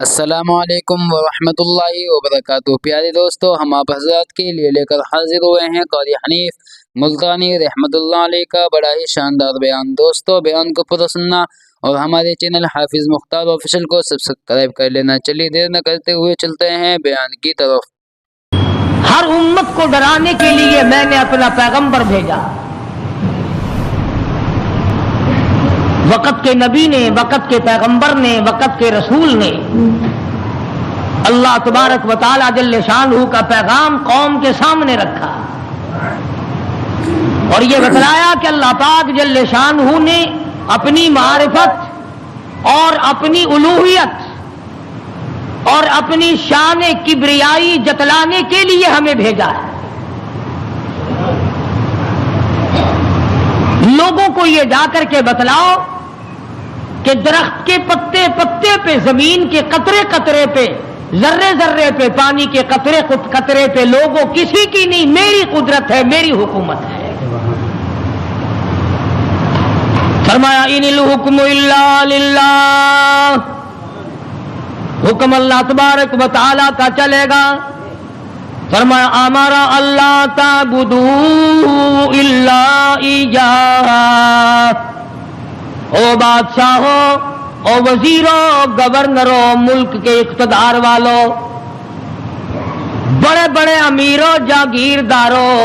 السلام علیکم ورحمۃ اللہ وبرکاتہ۔ پیارے دوستو، ہم آپ حضرات کے لیے لے کر حاضر ہوئے ہیں قاری حنیف ملتانی رحمۃ اللہ علیہ کا بڑا ہی شاندار بیان۔ دوستو، بیان کو پورا سننا اور ہمارے چینل حافظ مختار آفیشل کو سبسکرائب کر لینا۔ چلیے دیر نہ کرتے ہوئے چلتے ہیں بیان کی طرف۔ ہر امت کو ڈرانے کے لیے میں نے اپنا پیغمبر بھیجا۔ وقت کے نبی نے، وقت کے پیغمبر نے، وقت کے رسول نے اللہ تبارک و تعالی جل شانہ کا پیغام قوم کے سامنے رکھا اور یہ بتلایا کہ اللہ پاک جل شانہ نے اپنی معرفت اور اپنی الوہیت اور اپنی شان کبریائی جتلانے کے لیے ہمیں بھیجا ہے۔ لوگوں کو یہ جا کر کے بتلاؤ کہ درخت کے پتے پتے پہ، زمین کے قطرے قطرے پہ، ذرے ذرے پہ، پانی کے قطرے قطرے پہ لوگوں کسی کی نہیں، میری قدرت ہے، میری حکومت ہے۔ فرمایا ان الحکم الا للہ، حکم اللہ تبارک و تعالی کا چلے گا۔ فرمایا ہمارا اللہ تعبدوا الا ایاہ، او بادشاہوں، او وزیروں، گورنروں، ملک کے اقتدار والوں، بڑے بڑے امیروں، جاگیرداروں،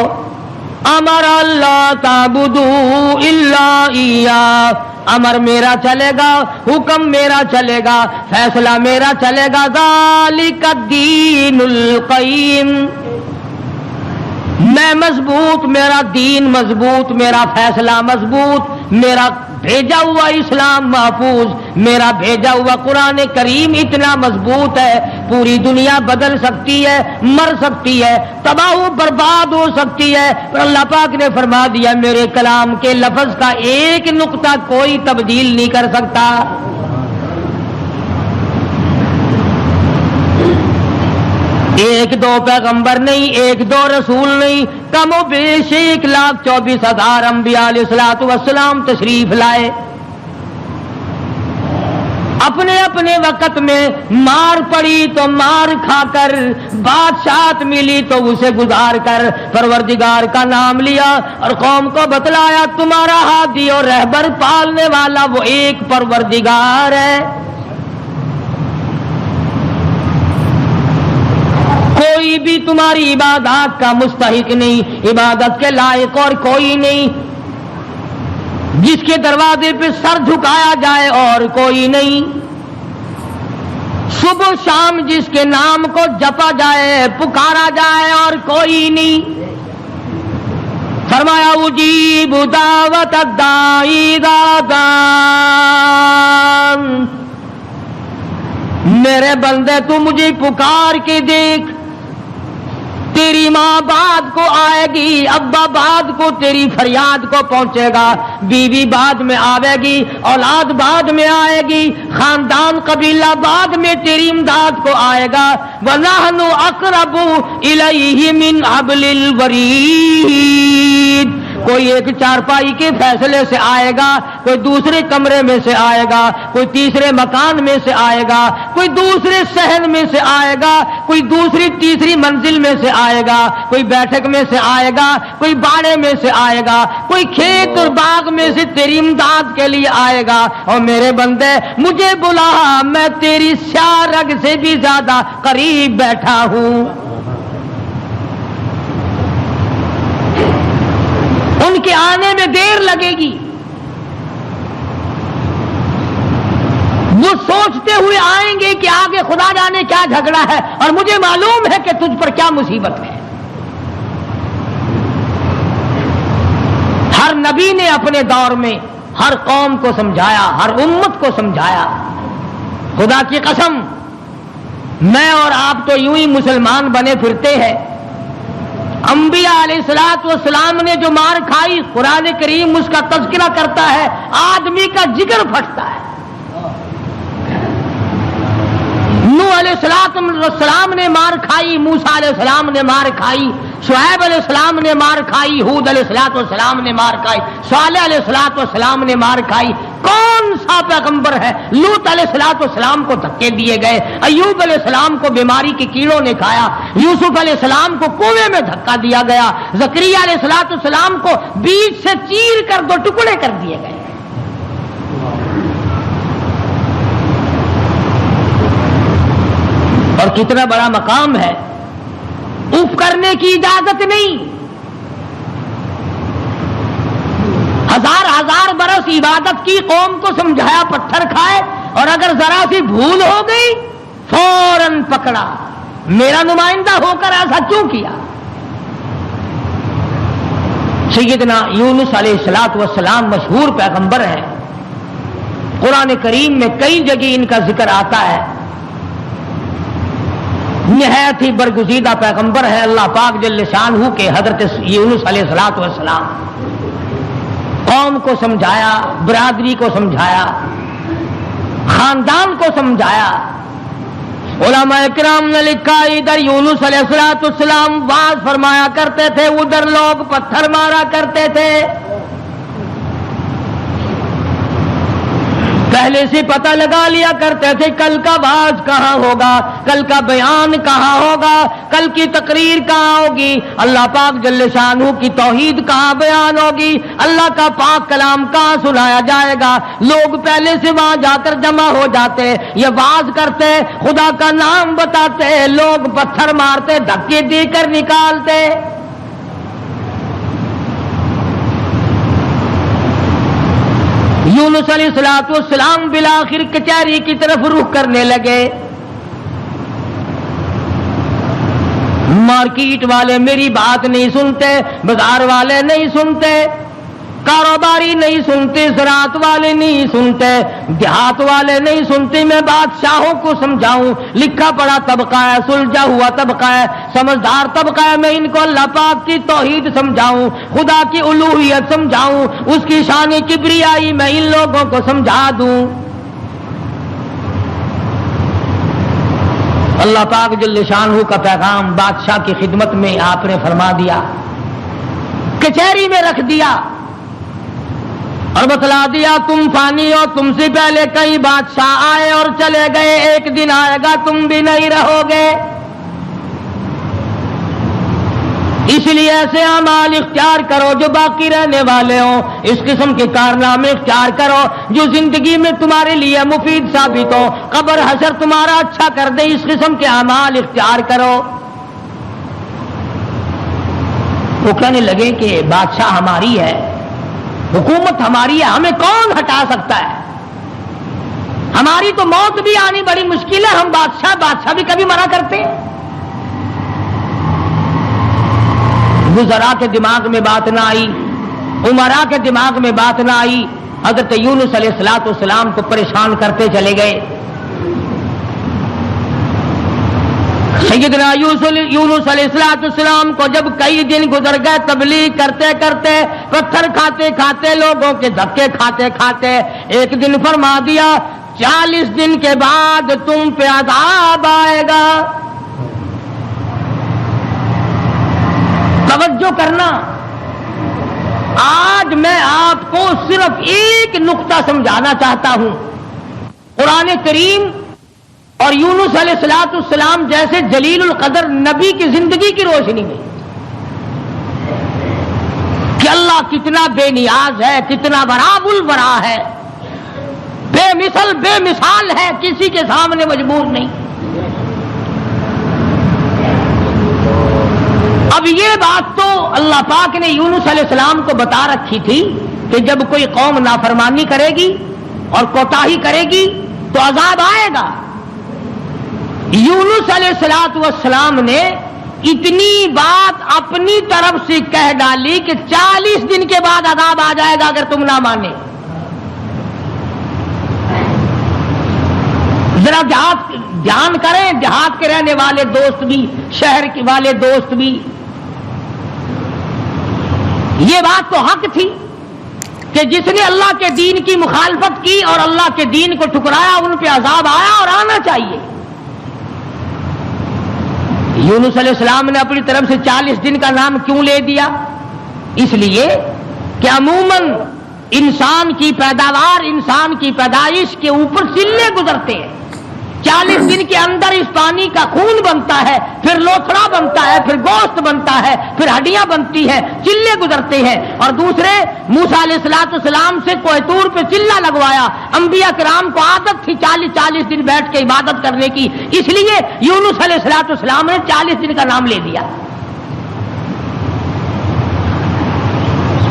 ہمارا اللہ تعبدوا الا ایاہ، امر میرا چلے گا، حکم میرا چلے گا، فیصلہ میرا چلے گا۔ ذالک الدین القیم، میں مضبوط، میرا دین مضبوط، میرا فیصلہ مضبوط، میرا بھیجا ہوا اسلام محفوظ، میرا بھیجا ہوا قرآن کریم اتنا مضبوط ہے، پوری دنیا بدل سکتی ہے، مر سکتی ہے، تباہ و برباد ہو سکتی ہے، پر اللہ پاک نے فرما دیا میرے کلام کے لفظ کا ایک نقطہ کوئی تبدیل نہیں کر سکتا۔ ایک دو پیغمبر نہیں، ایک دو رسول نہیں، کم و بیش 1,24,000 انبیاء علیہ الصلوۃ والسلام تشریف لائے۔ اپنے اپنے وقت میں مار پڑی تو مار کھا کر، بادشاہت ملی تو اسے گزار کر پروردگار کا نام لیا اور قوم کو بتلایا تمہارا ہادی اور رہبر پالنے والا وہ ایک پروردگار ہے۔ کوئی بھی تمہاری عبادات کا مستحق نہیں، عبادت کے لائق اور کوئی نہیں، جس کے دروازے پہ سر جھکایا جائے اور کوئی نہیں، صبح شام جس کے نام کو جپا جائے، پکارا جائے اور کوئی نہیں۔ فرمایا اجیب دعوت الداعی اذا دعان، میرے بندے تو مجھے پکار کے دیکھ، تیری ماں بعد کو آئے گی، ابا بعد کو تیری فریاد کو پہنچے گا، بیوی بعد میں آئے گی، اولاد بعد میں آئے گی، خاندان قبیلہ بعد میں تیری امداد کو آئے گا۔ وَنَحْنُ أَقْرَبُ إِلَيْهِ مِنْ حَبْلِ الْوَرِيدِ، کوئی ایک چارپائی کے فیصلے سے آئے گا، کوئی دوسرے کمرے میں سے آئے گا، کوئی تیسرے مکان میں سے آئے گا، کوئی دوسرے صحن میں سے آئے گا، کوئی دوسری تیسری منزل میں سے آئے گا، کوئی بیٹھک میں سے آئے گا، کوئی باڑے میں سے آئے گا، کوئی کھیت اور باغ میں سے تیری امداد کے لیے آئے گا۔ اور میرے بندے مجھے بلا، میں تیری سیاہ رگ سے بھی زیادہ قریب بیٹھا ہوں۔ ان کے آنے میں دیر لگے گی، وہ سوچتے ہوئے آئیں گے کہ آگے خدا جانے کیا جھگڑا ہے، اور مجھے معلوم ہے کہ تجھ پر کیا مصیبت ہے۔ ہر نبی نے اپنے دور میں ہر قوم کو سمجھایا، ہر امت کو سمجھایا۔ خدا کی قسم، میں اور آپ تو یوں ہی مسلمان بنے پھرتے ہیں، انبیاء علیہ الصلوۃ والسلام نے جو مار کھائی، قرآن کریم اس کا تذکرہ کرتا ہے، آدمی کا جگر پھٹتا ہے۔ نوح علیہ السلام نے مار کھائی، موسیٰ علیہ السلام نے مار کھائی، شعیب علیہ السلام نے مار کھائی، ہود علیہ السلام نے مار کھائی، صالح علیہ السلام نے مار کھائی۔ کون سا پیغمبر ہے؟ لوط علیہ السلام کو دھکے دیے گئے، ایوب علیہ السلام کو بیماری کے کیڑوں نے کھایا، یوسف علیہ السلام کو کنویں میں دھکا دیا گیا، زکریا علیہ السلام کو بیچ سے چیر کر دو ٹکڑے کر دیے گئے۔ اور کتنا بڑا مقام ہے، اف کرنے کی اجازت نہیں۔ ہزار ہزار برس عبادت کی، قوم کو سمجھایا پتھر کھائے، اور اگر ذرا سی بھول ہو گئی فوراً پکڑا، میرا نمائندہ ہو کر ایسا کیوں کیا؟ سیدنا یونس علیہ السلام مشہور پیغمبر ہیں، قرآن کریم میں کئی جگہ ان کا ذکر آتا ہے، نہایت ہی برگزیدہ پیغمبر ہے اللہ پاک جل شانہ کے حضرت یونس علیہ السلام۔ قوم کو سمجھایا، برادری کو سمجھایا، خاندان کو سمجھایا۔ علماء کرام نے لکھا ادھر یونس علیہ السلام واز فرمایا کرتے تھے، ادھر لوگ پتھر مارا کرتے تھے۔ پہلے سے پتہ لگا لیا کرتے تھے کل کا واز کہاں ہوگا، کل کا بیان کہاں ہوگا، کل کی تقریر کہاں ہوگی، اللہ پاک جل شانہ کی توحید کہاں بیان ہوگی، اللہ کا پاک کلام کہاں سنایا جائے گا۔ لوگ پہلے سے وہاں جا کر جمع ہو جاتے، یہ واز کرتے، خدا کا نام بتاتے، لوگ پتھر مارتے، دھکے دے کر نکالتے۔ یونس علیہ السلام بالآخر کچہری کی طرف رخ کرنے لگے۔ مارکیٹ والے میری بات نہیں سنتے، بازار والے نہیں سنتے، کاروباری نہیں سنتے، زراعت والے نہیں سنتے، دیہات والے نہیں سنتے، میں بادشاہوں کو سمجھاؤں، لکھا پڑا طبقہ ہے، سلجھا ہوا طبقہ ہے، سمجھدار طبقہ ہے، میں ان کو اللہ پاک کی توحید سمجھاؤں، خدا کی الوہیت سمجھاؤں، اس کی شان کبریائی میں ان لوگوں کو سمجھا دوں۔ اللہ پاک جل شانہ کا پیغام بادشاہ کی خدمت میں آپ نے فرما دیا، کچہری میں رکھ دیا اور بتلا دیا تم فانی ہو، تم سے پہلے کئی بادشاہ آئے اور چلے گئے، ایک دن آئے گا تم بھی نہیں رہو گے، اس لیے ایسے اعمال اختیار کرو جو باقی رہنے والے ہوں، اس قسم کے کارنامے اختیار کرو جو زندگی میں تمہارے لیے مفید ثابت ہو، قبر حشر تمہارا اچھا کر دے، اس قسم کے اعمال اختیار کرو۔ وہ کہنے لگے کہ بادشاہ ہماری ہے، حکومت ہماری ہے، ہمیں کون ہٹا سکتا ہے، ہماری تو موت بھی آنی بڑی مشکل ہے، ہم بادشاہ بھی کبھی منع کرتے ہیں۔ وزراء کے دماغ میں بات نہ آئی، امراء کے دماغ میں بات نہ آئی، حضرت یونس علیہ السلام کو پریشان کرتے چلے گئے۔ سیدنا یونس علیہ السلام کو جب کئی دن گزر گئے تبلیغ کرتے کرتے، پتھر کھاتے کھاتے، لوگوں کے دھکے کھاتے کھاتے، ایک دن فرما دیا 40 دن کے بعد تم پہ عذاب آئے گا۔ توجہ کرنا، آج میں آپ کو صرف ایک نقطہ سمجھانا چاہتا ہوں، قرآن کریم اور یونس علیہ السلام جیسے جلیل القدر نبی کی زندگی کی روشنی میں کہ اللہ کتنا بے نیاز ہے، کتنا براب البرا ہے، بے مثال ہے، کسی کے سامنے مجبور نہیں۔ اب یہ بات تو اللہ پاک نے یونس علیہ السلام کو بتا رکھی تھی کہ جب کوئی قوم نافرمانی کرے گی اور کوتاہی کرے گی تو عذاب آئے گا۔ یونس علیہ السلام نے اتنی بات اپنی طرف سے کہہ ڈالی کہ 40 دن کے بعد عذاب آ جائے گا اگر تم نہ مانے۔ ذرا دھیان کریں، دیہات کے رہنے والے دوست بھی، شہر کے والے دوست بھی، یہ بات تو حق تھی کہ جس نے اللہ کے دین کی مخالفت کی اور اللہ کے دین کو ٹھکرایا ان پہ عذاب آیا اور آنا چاہیے۔ یونس علیہ السلام نے اپنی طرف سے 40 دن کا نام کیوں لے دیا؟ اس لیے کہ عموماً انسان کی پیداوار، انسان کی پیدائش کے اوپر چلے گزرتے ہیں. 40 دن کے اندر اس پانی کا خون بنتا ہے، پھر لوتھڑا بنتا ہے، پھر گوشت بنتا ہے، پھر ہڈیاں بنتی ہیں، چلے گزرتے ہیں. اور دوسرے موسیٰ علیہ السلام سے کوہ طور پہ چلہ لگوایا. انبیاء کرام کو عادت تھی 40 دن بیٹھ کے عبادت کرنے کی، اس لیے یونس علیہ السلام نے 40 دن کا نام لے دیا.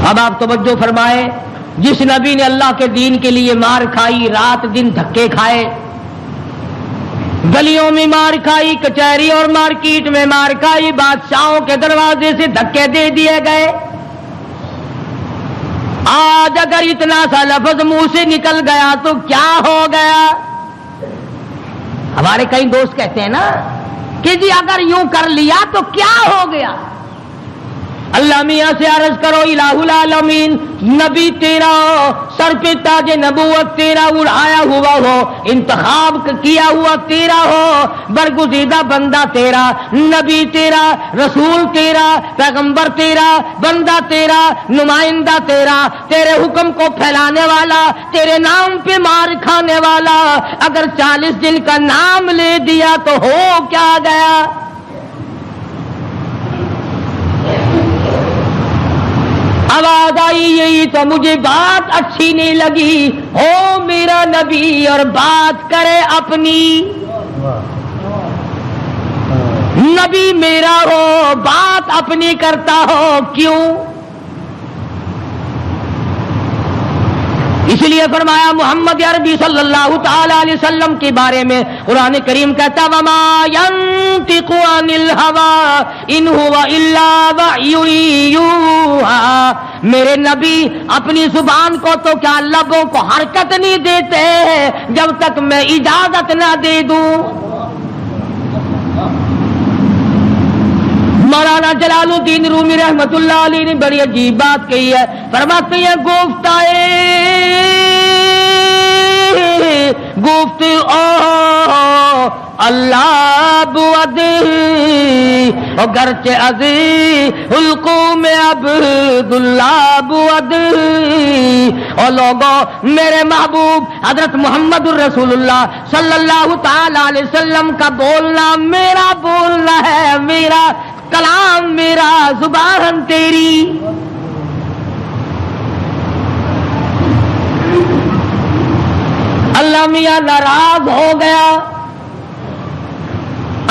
اب آپ توجہ فرمائے، جس نبی نے اللہ کے دین کے لیے مار کھائی، رات دن دھکے کھائے، گلیوں میں مار کھائی، کچہری اور مارکیٹ میں مار کھائی، بادشاہوں کے دروازے سے دھکے دے دیے گئے، آج اگر اتنا سا لفظ منہ سے نکل گیا تو کیا ہو گیا؟ ہمارے کئی دوست کہتے ہیں نا کہ جی اگر یوں کر لیا تو کیا ہو گیا؟ اللہ میاں سے عرض کرو الہ العالمین، نبی تیرا سر پہ تاج نبوت تیرا اڑایا ہوا ہو، انتخاب کیا ہوا تیرا ہو، برگزیدہ بندہ تیرا، نبی تیرا، رسول تیرا، پیغمبر تیرا، بندہ تیرا، نمائندہ تیرا، تیرے حکم کو پھیلانے والا، تیرے نام پہ مار کھانے والا، اگر 40 دن کا نام لے دیا تو ہو کیا گیا؟ آواز آئی یہی تو مجھے بات اچھی نہیں لگی، ہو میرا نبی اور بات کرے اپنی، نبی میرا ہو بات اپنی کرتا ہو کیوں؟ اس لیے فرمایا محمد عربی صلی اللہ تعالی علیہ وسلم کے بارے میں قرآن کریم کہتا وما ينطق عن الهوى ان هو الا وحی یوحى، میرے نبی اپنی زبان کو تو کیا لبوں کو حرکت نہیں دیتے جب تک میں اجازت نہ دے دوں. مولانا جلال الدین رومی رحمت اللہ علیہ نے بڑی عجیب بات کہی ہے، فرماتے ہیں گفت او اللہ بود گرچہ ازی حلقوم عبداللہ بود. اور لوگوں میرے محبوب حضرت محمد الرسول اللہ صلی اللہ تعالی علیہ وسلم کا بولنا میرا بولنا ہے، میرا کلام میرا، زبان تیری. اللہ میاں ناراض ہو گیا،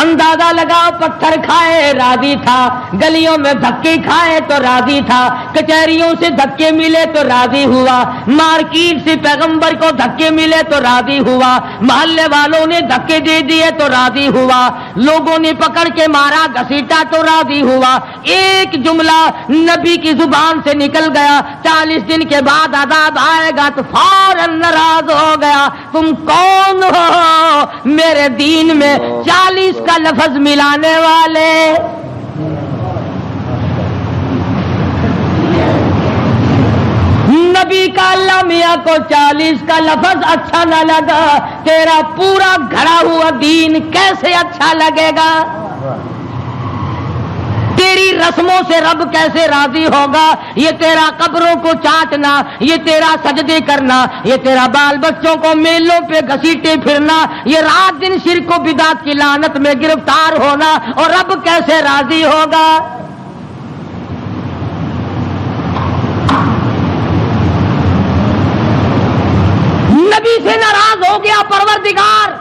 اندازہ لگاؤ پتھر کھائے راضی تھا، گلیوں میں دھکے کھائے تو راضی تھا، کچہریوں سے دھکے ملے تو راضی ہوا، مارکیٹ سے پیغمبر کو دھکے ملے تو راضی ہوا، محلے والوں نے دھکے دے دیے تو راضی ہوا، لوگوں نے پکڑ کے مارا گھسیٹا تو راضی ہوا. ایک جملہ نبی کی زبان سے نکل گیا، 40 دن کے بعد عذاب آئے گا تو فوراً ناراض ہو گیا. تم کون ہو میرے دین میں 40 کا لفظ ملانے والے؟ نبی کا اللہ میاں کو 40 کا لفظ اچھا نہ لگا، تیرا پورا گھڑا ہوا دین کیسے اچھا لگے گا؟ تیری رسموں سے رب کیسے راضی ہوگا؟ یہ تیرا قبروں کو چاٹنا، یہ تیرا سجدے کرنا، یہ تیرا بال بچوں کو میلوں پہ گھسیٹے پھرنا، یہ رات دن شرک و بدعت کی لعنت میں گرفتار ہونا، اور رب کیسے راضی ہوگا؟ نبی سے ناراض ہو گیا پروردگار،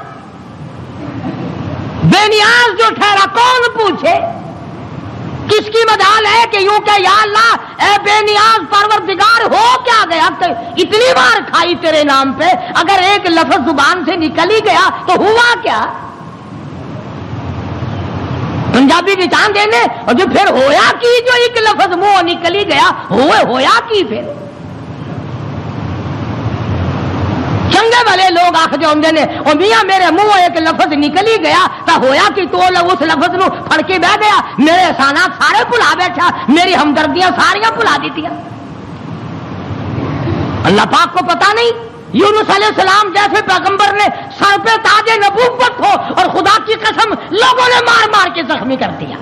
بے نیاز جو ٹھہرا کون پوچھے؟ کس کی مجال ہے کہ یوں کہ یا اللہ اے بے نیاز پروردگار ہو کیا گیا؟ اتنی بار کھائی تیرے نام پہ، اگر ایک لفظ زبان سے نکل ہی گیا تو ہوا کیا؟ پنجابی کی چاند دینے اور جو پھر ہویا کی، جو ایک لفظ منہ نکل ہی گیا ہویا کی پھر چنگے والے لوگ آخ جو ہوں نے اور میاں میرے منہ ایک لفظ نکل ہی گیا تو ہویا کہ تو اس لفظ نو پھڑ کے بہ گیا، میرے احسانات سارے بھلا بیٹھا، میری ہمدردیاں ساریاں بھلا دیتی. اللہ پاک کو پتا نہیں یونس علیہ السلام جیسے پیغمبر نے سر پہ تاج نبوت ہو اور خدا کی قسم لوگوں نے مار مار کے زخمی کر دیا.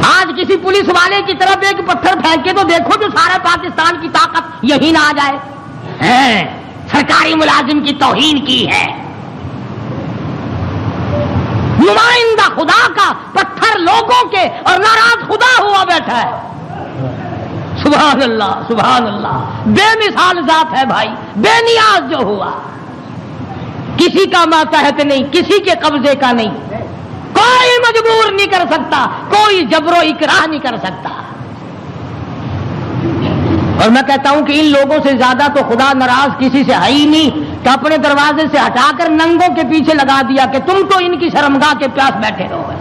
آج کسی کسی پولیس والے کی طرف ایک پتھر پھینکے تو دیکھو جو سارا پاکستان کی طاقت یہی نہ آ جائے. سرکاری ملازم کی توہین کی ہے. نمائندہ خدا کا پتھر لوگوں کے اور ناراض خدا ہوا بیٹھا ہے. سبحان اللہ سبحان اللہ. بے مثال ذات ہے بھائی, بے نیاز جو ہوا, کسی کا ماتحت نہیں, کسی کے قبضے کا نہیں, کوئی مجبور نہیں کر سکتا, کوئی جبر و اکراہ نہیں کر سکتا. اور میں کہتا ہوں کہ ان لوگوں سے زیادہ تو خدا ناراض کسی سے ہے ہی نہیں کہ اپنے دروازے سے ہٹا کر ننگوں کے پیچھے لگا دیا کہ تم تو ان کی شرمگاہ کے پیاس بیٹھے رہو.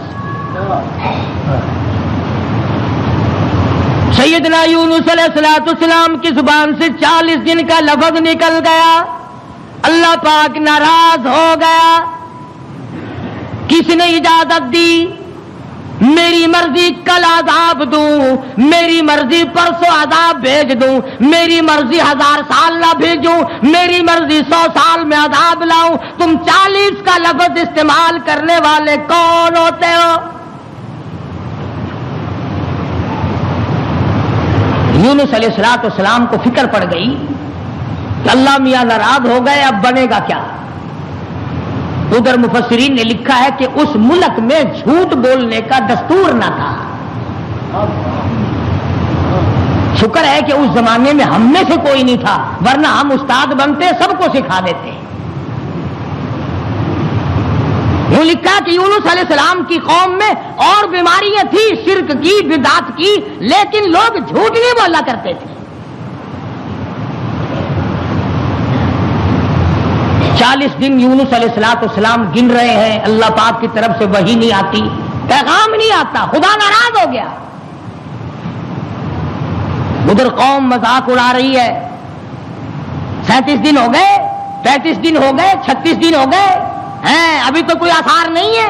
سیدنا یونس علیہ السلام کی زبان سے 40 دن کا لفظ نکل گیا, اللہ پاک ناراض ہو گیا. کس نے اجازت دی؟ میری مرضی کل عذاب دوں, میری مرضی پرسوں عذاب بھیج دوں, میری مرضی 1000 سال نہ بھیجوں, میری مرضی 100 سال میں عذاب لاؤں. تم 40 کا لفظ استعمال کرنے والے کون ہوتے ہو؟ یونس علیہ السلام کو فکر پڑ گئی کہ اللہ میاں ناراض ہو گئے, اب بنے گا کیا؟ ادھر مفسرین نے لکھا ہے کہ اس ملک میں جھوٹ بولنے کا دستور نہ تھا. شکر ہے کہ اس زمانے میں ہم میں سے کوئی نہیں تھا, ورنہ ہم استاد بنتے سب کو سکھا دیتے. وہ لکھا کہ یونس علیہ السلام کی قوم میں اور بیماریاں تھیں, شرک کی, بدعت کی, لیکن لوگ جھوٹ نہیں بولا کرتے تھے. 40 دن یونس علیہ السلام گن رہے ہیں, اللہ پاک کی طرف سے وحی نہیں آتی, پیغام نہیں آتا, خدا ناراض ہو گیا. ادھر قوم مذاق اڑا رہی ہے. 37 دن ہو گئے, 35 دن ہو گئے, 36 دن ہو گئے ہیں, ابھی تو کوئی آثار نہیں ہے.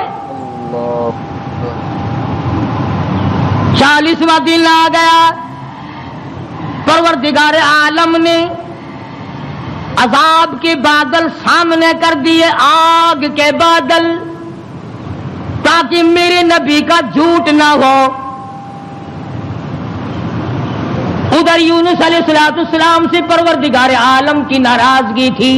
40واں دن آ گیا, پروردگار عالم نے عذاب کے بادل سامنے کر دیے, آگ کے بادل, تاکہ میرے نبی کا جھوٹ نہ ہو. ادھر یونس علیہ السلام سے پروردگار عالم کی ناراضگی تھی,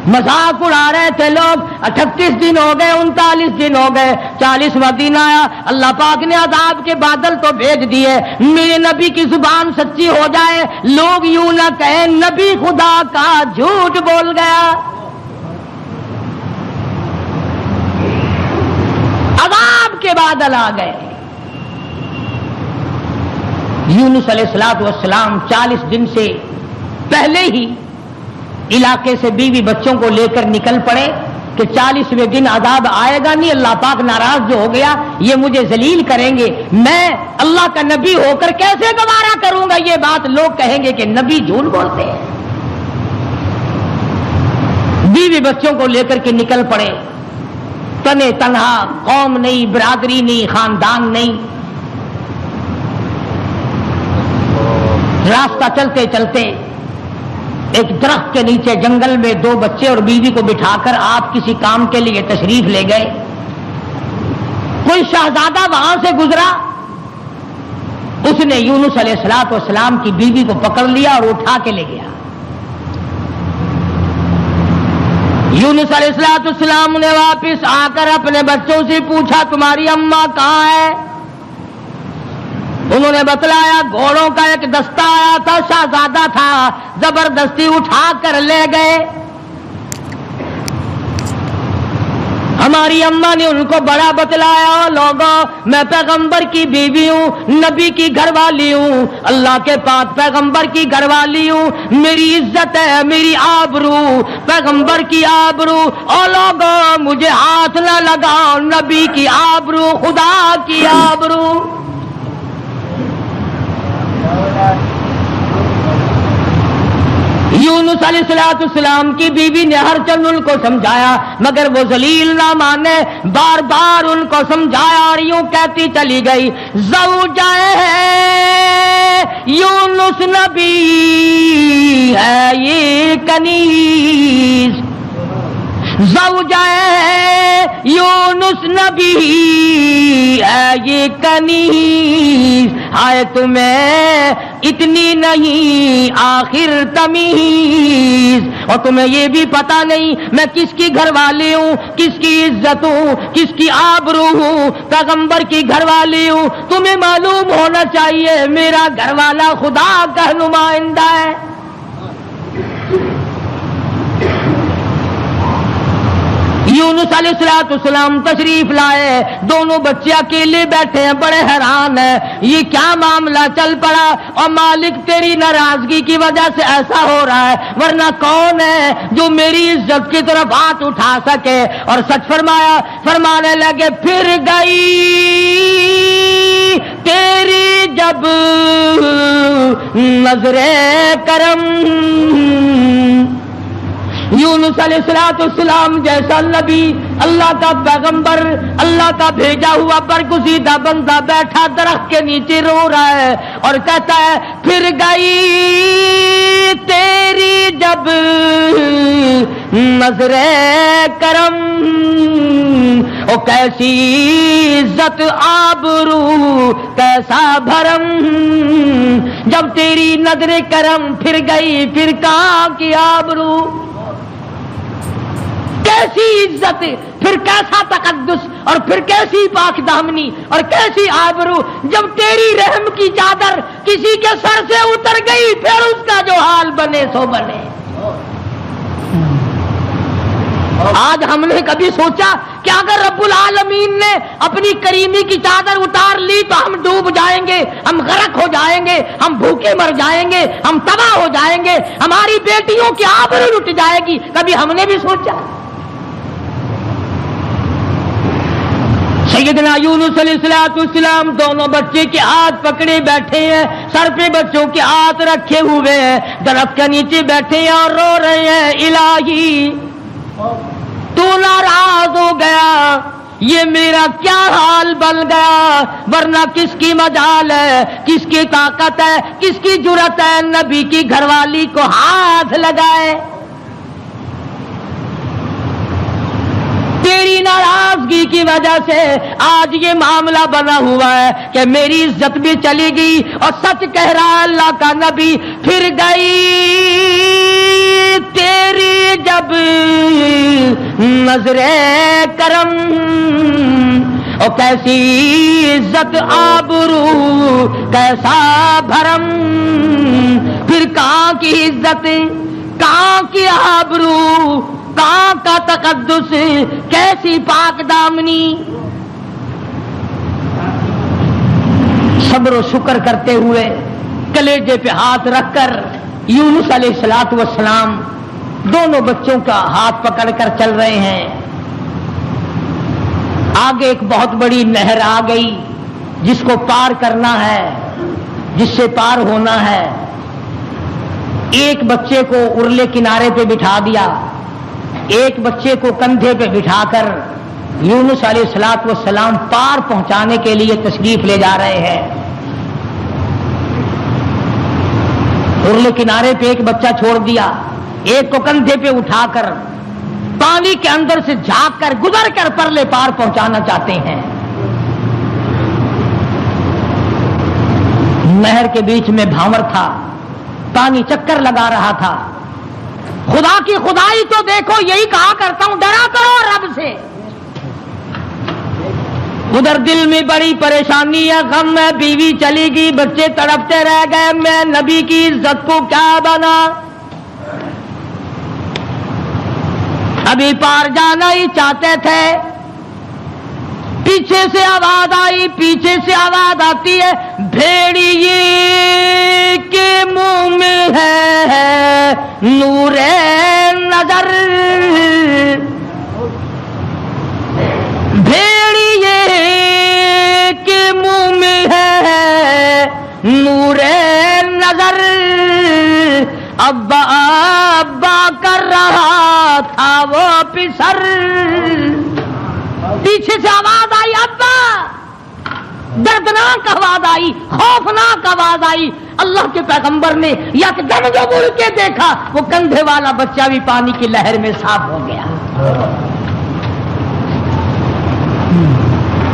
مذاق اڑا رہے تھے لوگ. 38 دن ہو گئے, 39 دن ہو گئے, 40واں دن آیا, اللہ پاک نے عذاب کے بادل تو بھیج دیے. میرے نبی کی زبان سچی ہو جائے, لوگ یوں نہ کہیں نبی خدا کا جھوٹ بول گیا. عذاب کے بادل آ گئے. یونس علیہ السلام 40 دن سے پہلے ہی علاقے سے بیوی بچوں کو لے کر نکل پڑے کہ 40ویں دن عذاب آئے گا نہیں, اللہ پاک ناراض جو ہو گیا, یہ مجھے ذلیل کریں گے, میں اللہ کا نبی ہو کر کیسے گوارا کروں گا یہ بات, لوگ کہیں گے کہ نبی جھوٹ بولتے ہیں. بیوی بچوں کو لے کر کے نکل پڑے, تنے تنہا, قوم نہیں, برادری نہیں, خاندان نہیں. راستہ چلتے چلتے ایک درخت کے نیچے جنگل میں 2 بچے اور بیوی کو بٹھا کر آپ کسی کام کے لیے تشریف لے گئے. کوئی شہزادہ وہاں سے گزرا, اس نے یونس علیہ السلام کی بیوی کو پکڑ لیا اور اٹھا کے لے گیا. یونس علیہ السلام نے واپس آ کر اپنے بچوں سے پوچھا تمہاری اماں کہاں ہے؟ انہوں نے بتلایا گھوڑوں کا ایک دستہ آیا تھا, شہزادہ تھا, زبردستی اٹھا کر لے گئے. ہماری اماں نے ان کو بڑا بتلایا, لوگوں میں پیغمبر کی بیوی ہوں, نبی کی گھر والی ہوں, اللہ کے پاک پیغمبر کی گھر والی ہوں, میری عزت ہے, میری آبرو, پیغمبر کی آبرو, او لوگوں مجھے ہاتھ نہ لگاؤ, نبی کی آبرو, خدا کی آبرو. یونس علیہ السلام کی بیوی نے ہر چند ان کو سمجھایا, مگر وہ ذلیل نہ مانے, بار بار ان کو سمجھایا اور یوں کہتی چلی گئی زوجہ ہے یونس نبی ہے یہ کنیز, زوجہ یونس نبی ہے یہ کنیز، ہائے تمہیں اتنی نہیں آخر تمیز، اور تمہیں یہ بھی پتا نہیں میں کس کی گھر والی ہوں، کس کی عزت ہوں، کس کی آبرو ہوں، پیغمبر کی گھر والی ہوں۔ تمہیں معلوم ہونا چاہیے میرا گھر والا خدا کا نمائندہ ہے۔ یونس علیہ السلام تشریف لائے، دونوں بچے اکیلے بیٹھے ہیں، بڑے حیران ہیں یہ کیا معاملہ چل پڑا، اور مالک تیری ناراضگی کی وجہ سے ایسا ہو رہا ہے، ورنہ کون ہے جو میری عزت کی طرف ہاتھ اٹھا سکے؟ اور سچ فرمایا، فرمانے لگے پھر گئی تیری جب نظر کرم۔ یونس علیہ السلام جیسا نبی، اللہ کا پیغمبر، اللہ کا بھیجا ہوا برگزیدہ بندہ بیٹھا درخت کے نیچے رو رہا ہے اور کہتا ہے پھر گئی تیری جب نظر کرم، او کیسی عزت آبرو کیسا بھرم، جب تیری نظر کرم پھر گئی پھر کہاں کی آبرو، کیسی عزت، پھر کیسا تقدس، اور پھر کیسی پاک دامنی اور کیسی آبرو، جب تیری رحم کی چادر کسی کے سر سے اتر گئی پھر اس کا جو حال بنے سو بنے۔ آج ہم نے کبھی سوچا کہ اگر رب العالمین نے اپنی کریمی کی چادر اتار لی تو ہم ڈوب جائیں گے، ہم غرق ہو جائیں گے، ہم بھوکے مر جائیں گے، ہم تباہ ہو جائیں گے، ہماری بیٹیوں کی آبرو لٹ جائے گی؟ کبھی ہم نے بھی سوچا؟ سیدنا یونس علیہ السلام دونوں بچے کے ہاتھ پکڑے بیٹھے ہیں، سر پہ بچوں کے ہاتھ رکھے ہوئے ہیں، درخت کے نیچے بیٹھے ہیں اور رو رہے ہیں الہی تو ناراض ہو گیا، یہ میرا کیا حال بن گیا، ورنہ کس کی مجال ہے، کس کی طاقت ہے، کس کی جرأت ہے نبی کی گھر والی کو ہاتھ لگائے؟ تیری ناراضگی کی وجہ سے آج یہ معاملہ بنا ہوا ہے کہ میری عزت بھی چلی گئی، اور سچ کہہ رہا اللہ کا نبی پھر گئی تیری جب نظر کرم، اور کیسی عزت آبرو کیسا بھرم، پھر کہاں کی عزت، کہاں کی آبرو، کہاں کا تقدس، کیسی پاک دامنی۔ صبر و شکر کرتے ہوئے کلیجے پہ ہاتھ رکھ کر یونس علیہ السلام دونوں بچوں کا ہاتھ پکڑ کر چل رہے ہیں۔ آگے ایک بہت بڑی نہر آ گئی جس کو پار کرنا ہے، جس سے پار ہونا ہے۔ ایک بچے کو ارلے کنارے پہ بٹھا دیا، ایک بچے کو کندھے پہ بٹھا کر یونس علیہ السلام پار پہنچانے کے لیے تشریف لے جا رہے ہیں۔ ارلے کنارے پہ ایک بچہ چھوڑ دیا، ایک کو کندھے پہ اٹھا کر پانی کے اندر سے جھانک کر گزر کر پرلے پار پہنچانا چاہتے ہیں۔ نہر کے بیچ میں بھاور تھا، پانی چکر لگا رہا تھا۔ خدا کی خدائی تو دیکھو، یہی کہا کرتا ہوں ڈرا کرو رب سے۔ ادھر دل میں بڑی پریشانی ہے، غم ہے، بیوی چلی گئی، بچے تڑپتے رہ گئے، میں نبی کی عزت کو کیا بنا، ابھی پار جانا ہی چاہتے تھے۔ پیچھے سے آواز آئی، پیچھے سے آواز آتی ہے، بھیڑیے کے منہ میں ہے نور نظر، بھیڑیے کے منہ میں ہے نور نظر، ابا ابا کر رہا تھا وہ پسر۔ پیچھے سے آواز آئی ابا، دردناک آواز آئی، خوفناک آواز آئی، اللہ کے پیغمبر نے یکدم جو مڑ کے دیکھا وہ کندھے والا بچہ بھی پانی کی لہر میں صاف ہو گیا۔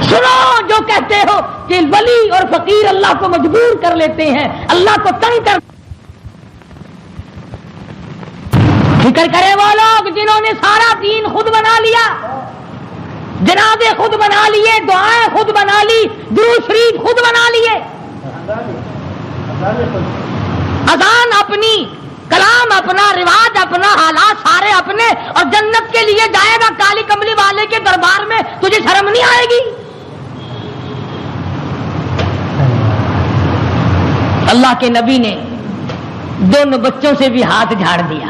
سنو جو کہتے ہو کہ ولی اور فقیر اللہ کو مجبور کر لیتے ہیں، اللہ کو تنگ کر، فکر کرے وہ لوگ جنہوں نے سارا دین خود بنا لیا، جنازے خود بنا لیے، دعائیں خود بنا لی، درود شریف خود بنا لیے، اذان اپنی، کلام اپنا، رواج اپنا، حالات سارے اپنے، اور جنت کے لیے جائے گا کالی کملی والے کے دربار میں، تجھے شرم نہیں آئے گی؟ اللہ کے نبی نے دونوں بچوں سے بھی ہاتھ جھاڑ دیا،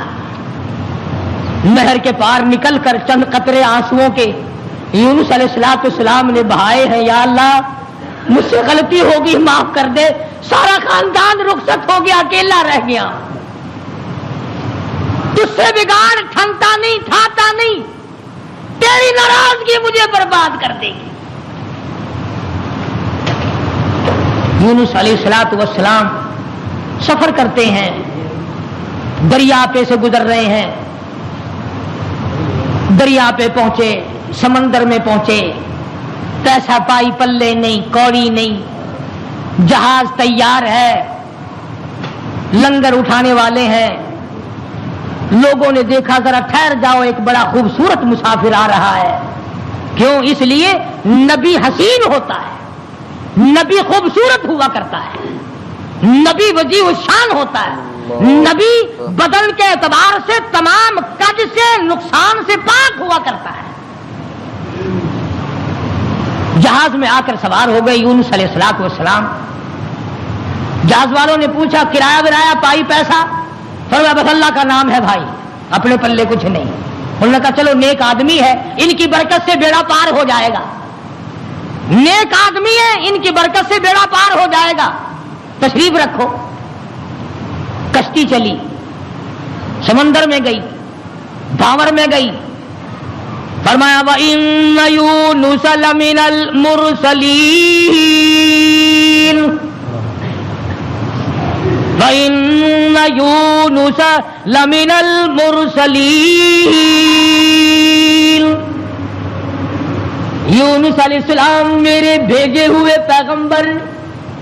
نہر کے پار نکل کر چند قطرے آنسوؤں کے یونس علیہ السلام نے بہائے ہیں۔ یا اللہ مجھ سے غلطی ہوگی، معاف کر دے، سارا خاندان رخصت ہو گیا، اکیلا رہ گیا، تجھ سے بگاڑ ٹھنتا نہیں، تھاتا نہیں، تیری ناراضگی مجھے برباد کر دے گی۔ یونس علیہ السلام سفر کرتے ہیں، دریا پہ سے گزر رہے ہیں، دریا پہ پہنچے، سمندر میں پہنچے، پیسہ پائی پلے نہیں، کوڑی نہیں، جہاز تیار ہے، لنگر اٹھانے والے ہیں، لوگوں نے دیکھا ذرا ٹھہر جاؤ، ایک بڑا خوبصورت مسافر آ رہا ہے۔ کیوں؟ اس لیے نبی حسین ہوتا ہے، نبی خوبصورت ہوا کرتا ہے، نبی وجیہ الشان ہوتا ہے، نبی بدن کے اعتبار سے تمام کج سے، نقصان سے پاک ہوا کرتا ہے۔ جہاز میں آ کر سوار ہو گئے یونس علیہ السلام۔ جہاز والوں نے پوچھا کرایہ ورایہ پائی پیسہ؟ فرمایا بس اللہ کا نام ہے بھائی، اپنے پلے کچھ نہیں۔ انہوں نے کہا چلو نیک آدمی ہے، ان کی برکت سے بیڑا پار ہو جائے گا، نیک آدمی ہے، ان کی برکت سے بیڑا پار ہو جائے گا، تشریف رکھو۔ کشتی چلی، سمندر میں گئی، بھاور میں گئی، فرمایا وَإِنَّ يُونُسَ لَمِنَ الْمُرْسَلِينَ وَإِنَّ يُونُسَ لَمِنَ الْمُرْسَلِينَ یونس علیہ السلام میرے بھیجے ہوئے پیغمبر،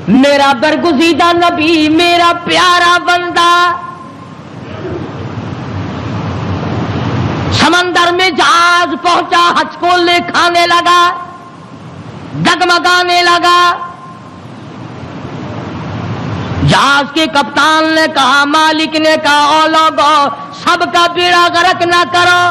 میرا برگزیدہ نبی، میرا پیارا بندہ۔ سمندر میں جہاز پہنچا، ہچکولے کھانے لگا، ڈگمگانے لگا۔ جہاز کے کپتان نے کہا، مالک نے کہا، او لوگو سب کا بیڑا غرق نہ کرو،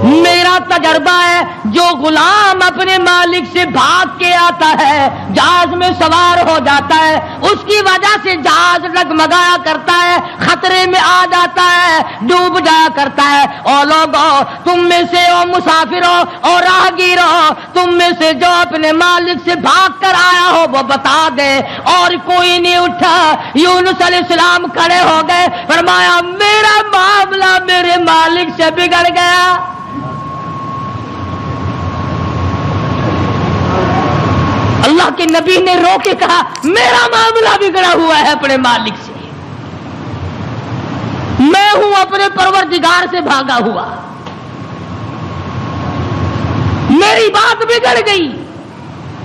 میرا تجربہ ہے جو غلام اپنے مالک سے بھاگ کے آتا ہے، جہاز میں سوار ہو جاتا ہے، اس کی وجہ سے جہاز ڈگمگایا کرتا ہے، خطرے میں آ جاتا ہے، ڈوب جایا کرتا ہے۔ اور لوگوں تم میں سے او مسافروں اور راہگیروں، تم میں سے جو اپنے مالک سے بھاگ کر آیا ہو وہ بتا دے۔ اور کوئی نہیں اٹھا۔ یونس علیہ السلام کھڑے ہو گئے، فرمایا میرا معاملہ میرے مالک سے بگڑ گیا۔ اللہ کے نبی نے رو کے کہا میرا معاملہ بگڑا ہوا ہے اپنے مالک سے، میں ہوں اپنے پروردگار سے بھاگا ہوا، میری بات بگڑ گئی،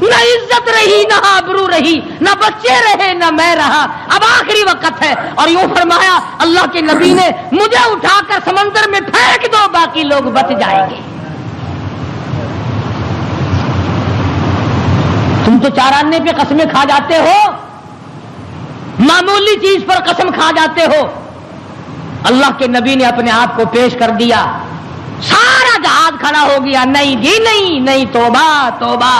نہ عزت رہی، نہ آبرو رہی، نہ بچے رہے، نہ میں رہا، اب آخری وقت ہے۔ اور یوں فرمایا اللہ کے نبی نے مجھے اٹھا کر سمندر میں پھینک دو، باقی لوگ بچ جائیں گے۔ تم تو چاراننے پہ قسمیں کھا جاتے ہو، معمولی چیز پر قسم کھا جاتے ہو۔ اللہ کے نبی نے اپنے آپ کو پیش کر دیا، سارا جہاز کھڑا ہو گیا۔ نہیں جی نہیں نہیں، توبہ توبہ،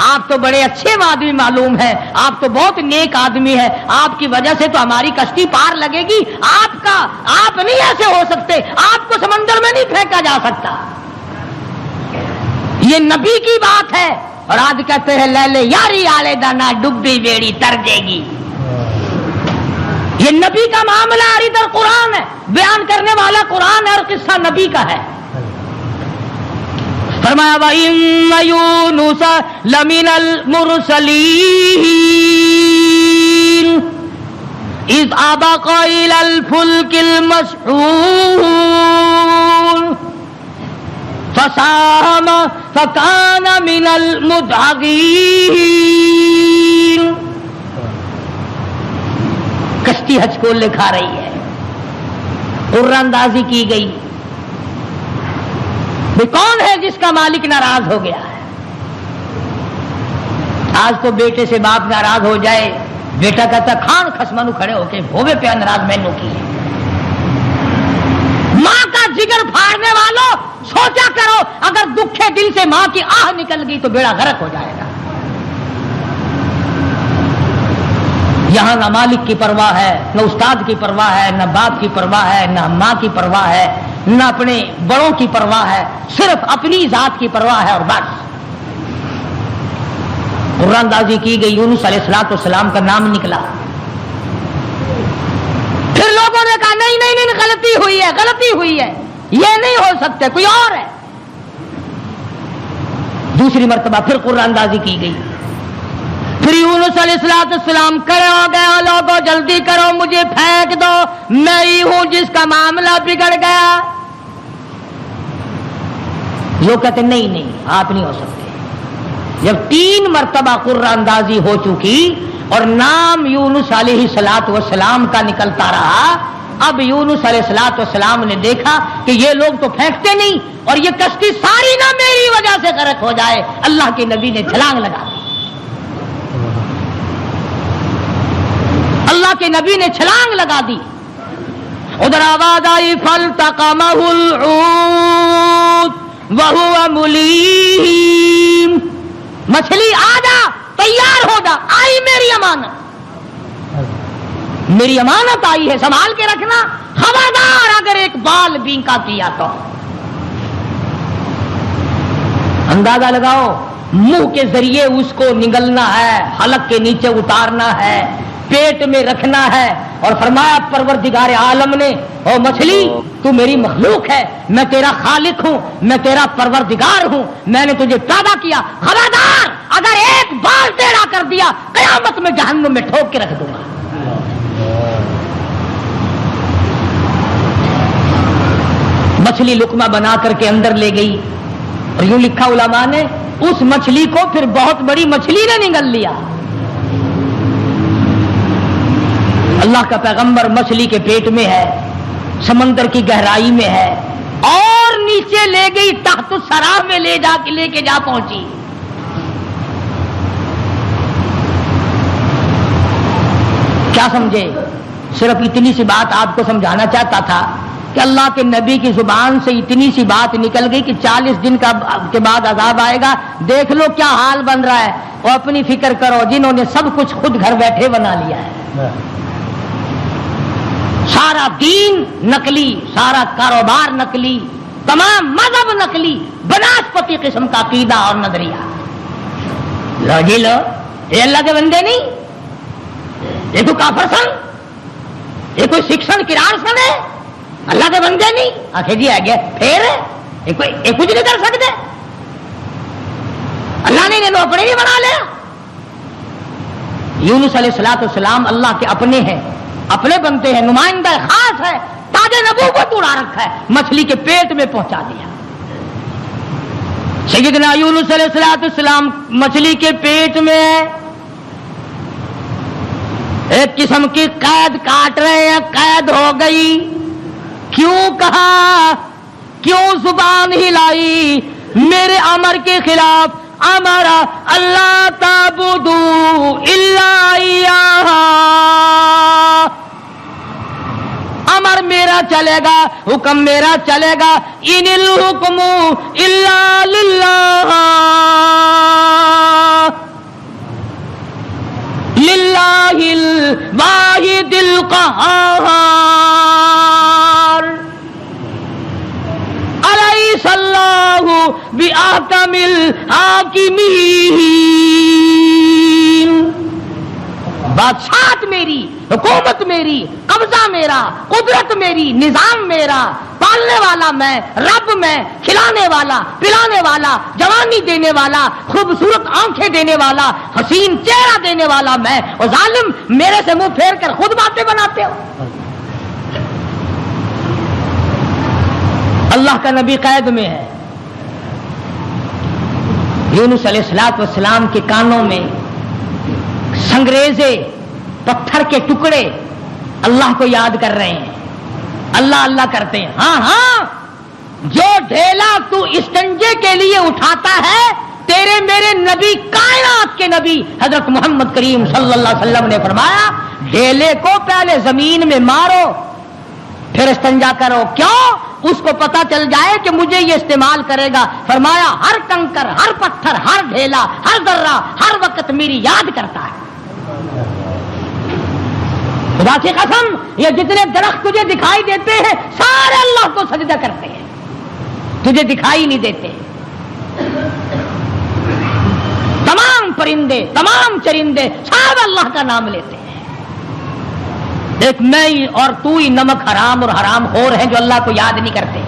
آپ تو بڑے اچھے آدمی معلوم ہیں، آپ تو بہت نیک آدمی ہیں، آپ کی وجہ سے تو ہماری کشتی پار لگے گی، آپ نہیں ایسے ہو سکتے، آپ کو سمندر میں نہیں پھینکا جا سکتا۔ یہ نبی کی بات ہے۔ اور آج کہتے ہیں لے لے یاری آلے دانا ڈبی بیڑی تر جے گی۔ یہ نبی کا معاملہ ہے، ادھر قرآن ہے، بیان کرنے والا قرآن ہے اور قصہ نبی کا ہے۔ فرمایا وَإِنَّ يُونُسَ لَمِنَ الْمُرْسَلِينَ اذ ابق الى الفلك المشحون فساهم فكان من المدحضين. کشتی حج کو لکھا رہی ہے، قرآن اندازی کی گئی. وہ کون ہے جس کا مالک ناراض ہو گیا ہے؟ آج تو بیٹے سے باپ ناراض ہو جائے، بیٹا کہتا کھان خسمانو کھڑے ہو کے ہوے پہ ناراض مینو کی ہے. ماں کا جگر پھاڑنے والوں سوچا کرو، اگر دکھے دل سے ماں کی آہ نکل گئی تو بیڑا غرق ہو جائے گا. یہاں نہ مالک کی پرواہ ہے، نہ استاد کی پرواہ ہے، نہ باپ کی پرواہ ہے، نہ ماں کی پرواہ ہے، نہ اپنے بڑوں کی پرواہ ہے، صرف اپنی ذات کی پرواہ ہے اور بس. قرآن اندازی کی گئی، یونس علیہ السلام کا نام نکلا. پھر لوگوں نے کہا نہیں نہیں نہیں، غلطی ہوئی ہے، غلطی ہوئی ہے، یہ نہیں ہو سکتے، کوئی اور ہے. دوسری مرتبہ پھر قرآن اندازی کی گئی. پھر یونس علیہ السلام کھڑے ہو گئے، لوگوں جلدی کرو مجھے پھینک دو، میں ہی ہوں جس کا معاملہ بگڑ گیا. لوگ کہتے نہیں نہیں آپ نہیں ہو سکتے. جب 3 مرتبہ قرآن اندازی ہو چکی اور نام یونس علیہ السلام کا نکلتا رہا، اب یونس علیہ السلام نے دیکھا کہ یہ لوگ تو پھینکتے نہیں اور یہ کشتی ساری نہ میری وجہ سے غرق ہو جائے. اللہ کے نبی نے چھلانگ لگا دی. اللہ کے نبی نے چھلانگ لگا دی. ادھر آواز آئی فالتقمہ الحوت وہو ملیم، مچھلی آ جا، تیار ہو جا، آئی میری امانت، میری امانت آئی ہے، سنبھال کے رکھنا. خبردار اگر ایک بال بینکا کیا تو. اندازہ لگاؤ، منہ کے ذریعے اس کو نگلنا ہے، حلق کے نیچے اتارنا ہے، پیٹ میں رکھنا ہے. اور فرمایا پروردگار عالم نے، او مچھلی تو میری مخلوق ہے، میں تیرا خالق ہوں، میں تیرا پروردگار ہوں، میں نے تجھے پیدا کیا، خبردار اگر ایک بال ٹیڑھا کر دیا قیامت میں جہنم میں ٹھوک کے رکھ دوں گا. مچھلی لقمہ بنا کر کے اندر لے گئی اور یوں لکھا علماء نے، اس مچھلی کو پھر بہت بڑی مچھلی نے نگل لیا. اللہ کا پیغمبر مچھلی کے پیٹ میں ہے، سمندر کی گہرائی میں ہے، اور نیچے لے گئی تحت الثری میں لے کے جا پہنچی. کیا سمجھے؟ صرف اتنی سی بات آپ کو سمجھانا چاہتا تھا کہ اللہ کے نبی کی زبان سے اتنی سی بات نکل گئی کہ 40 دن کے بعد عذاب آئے گا. دیکھ لو کیا حال بن رہا ہے. اور اپنی فکر کرو جنہوں نے سب کچھ خود گھر بیٹھے بنا لیا ہے، سارا دین نقلی، سارا کاروبار نقلی، تمام مذہب نقلی، بناسپتی قسم کا عقیدہ اور نظریہ. لو جی لو، یہ اللہ کے بندے نہیں، یہ تو کافر سن، یہ کوئی شکشن کرار سن ہے، اللہ کے بندے نہیں. آخر جی آ گیا پھر یہ کچھ نہیں کر سکتے، اللہ نے انہوں اپنے بھی بنا لیا. یونس علیہ السلام اللہ کے اپنے ہیں، اپنے بنتے ہیں، نمائندہ خاص ہے، تاج نبوت اڑا رکھا ہے، مچھلی کے پیٹ میں پہنچا دیا. سیدنا یونس علیہ السلام مچھلی کے پیٹ میں ہے، ایک قسم کی قید کاٹ رہے ہیں، قید ہو گئی. کیوں کہا، کیوں زبان ہلائی میرے امر کے خلاف؟ امرا اللہ تعبدوا الا ایاہ، امر میرا چلے گا، حکم میرا چلے گا. ان الحکم الا للہ، للہ الواحد القہار. الیس اللہ بأحکم الحاکمین. بادشاہت میری، حکومت میری، قبضہ میرا، قدرت میری، نظام میرا، پالنے والا میں، رب میں، کھلانے والا، پلانے والا، جوانی دینے والا، خوبصورت آنکھیں دینے والا، حسین چہرہ دینے والا میں، اور ظالم میرے سے منہ پھیر کر خود باتیں بناتے ہو۔ اللہ کا نبی قید میں ہے، یونس علیہ السلام کے کانوں میں سنگریزے پتھر کے ٹکڑے اللہ کو یاد کر رہے ہیں، اللہ اللہ کرتے ہیں۔ ہاں ہاں، جو ڈھیلا تو استنجے کے لیے اٹھاتا ہے، تیرے میرے نبی کائنات کے نبی حضرت محمد کریم صلی اللہ علیہ وسلم نے فرمایا ڈھیلے کو پہلے زمین میں مارو پھر استنجا کرو، کیوں؟ اس کو پتا چل جائے کہ مجھے یہ استعمال کرے گا۔ فرمایا ہر کنکر، ہر پتھر، ہر ڈھیلا، ہر ذرہ ہر وقت میری یاد کرتا ہے۔ خدا کی قسم، یہ جتنے درخت تجھے دکھائی دیتے ہیں سارے اللہ کو سجدہ کرتے ہیں، تجھے دکھائی نہیں دیتے۔ تمام پرندے، تمام چرندے سب اللہ کا نام لیتے ہیں۔ ایک میں اور تو ہی نمک حرام اور حرام خور ہیں جو اللہ کو یاد نہیں کرتے۔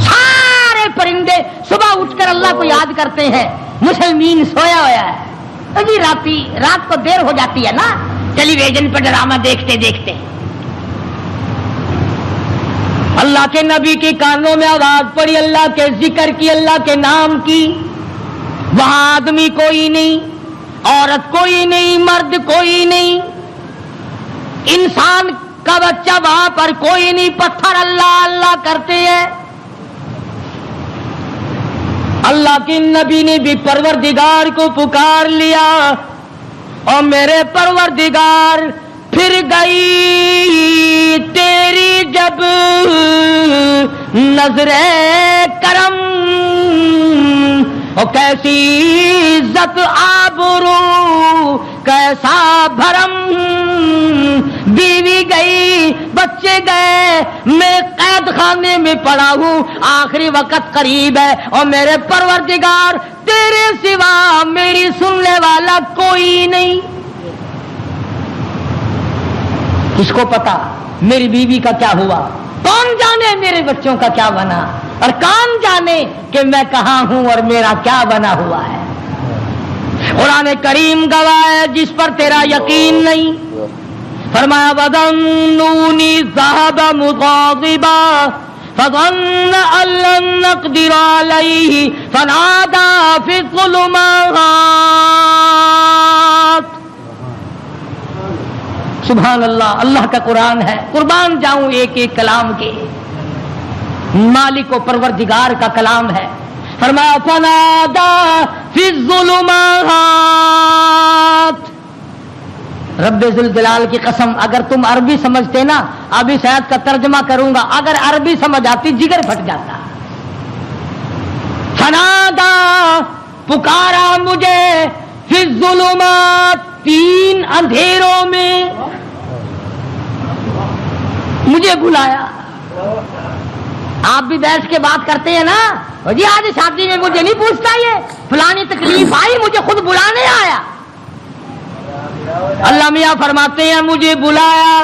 سارے پرندے صبح اٹھ کر اللہ کو یاد کرتے ہیں، مسلمین سویا ہوا ہے۔ جی رات کو دیر ہو جاتی ہے نا ٹیلی ویژن پر ڈرامہ دیکھتے دیکھتے۔ اللہ کے نبی کے کانوں میں آواز پڑی، اللہ کے ذکر کی، اللہ کے نام کی۔ وہاں آدمی کوئی نہیں، عورت کوئی نہیں، مرد کوئی نہیں، انسان کا بچہ وہاں پر کوئی نہیں، پتھر اللہ اللہ کرتے ہیں۔ اللہ کے نبی نے بھی پروردگار کو پکار لیا، اور میرے پروردگار پھر گئی تیری جب نظر کرم، اور کیسی عزت آبرو کیسا بھرم، بیوی گئی بچے گئے، میں قید خانے میں پڑا ہوں، آخری وقت قریب ہے، اور میرے پروردگار تیرے سوا میری سننے والا کوئی نہیں۔ کس کو پتا میری بیوی کا کیا ہوا؟ کون جانے میرے بچوں کا کیا بنا؟ اور کون جانے کہ میں کہاں ہوں اور میرا کیا بنا ہوا ہے؟ قرآن کریم گواہ ہے جس پر تیرا یقین نہیں۔ فرمایا وَظَنُّونِي ذَهَبَ مُغَاضِبًا فَظَنَّ أَن لَّن نَّقْدِرَ عَلَيْهِ فَنَادَىٰ فِي الظُّلُمَاتِ۔ سبحان اللہ، اللہ کا قرآن ہے، قربان جاؤں ایک ایک کلام کے، مالک و پروردگار کا کلام ہے۔ فرمایا فَنَادَىٰ فِي الظُّلُمَاتِ۔ رب ذوالجلال کی قسم، اگر تم عربی سمجھتے نا، ابھی شاید کا ترجمہ کروں گا، اگر عربی سمجھ آتی جگر پھٹ جاتا۔ فنادا، پکارا مجھے، فی الظلمات، تین اندھیروں میں مجھے بلایا۔ آپ بھی بیٹھ کے بات کرتے ہیں نا، جی آج شادی میں مجھے نہیں پوچھتا، یہ فلانی تکلیف آئی مجھے خود بلانے آیا۔ اللہ میاں فرماتے ہیں مجھے بلایا،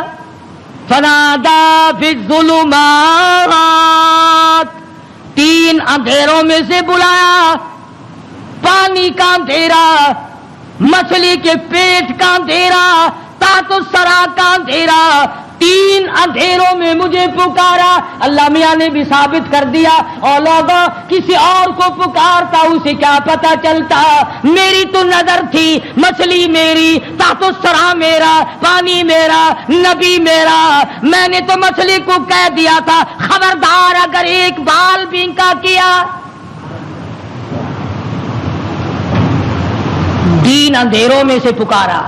فنادا فی الظلمات، تین اندھیروں میں سے بلایا، پانی کا اندھیرا، مچھلی کے پیٹ کا اندھیرا، تحت الثری کا اندھیرا، تین اندھیروں میں مجھے پکارا۔ اللہ میاں نے بھی ثابت کر دیا، اور لوگوں کسی اور کو پکارتا اسے کیا پتا چلتا، میری تو نظر تھی، مچھلی میری، تحت الثری میرا، پانی میرا، نبی میرا۔ میں نے تو مچھلی کو کہہ دیا تھا خبردار اگر ایک بال بینکا کیا۔ تین اندھیروں میں سے پکارا،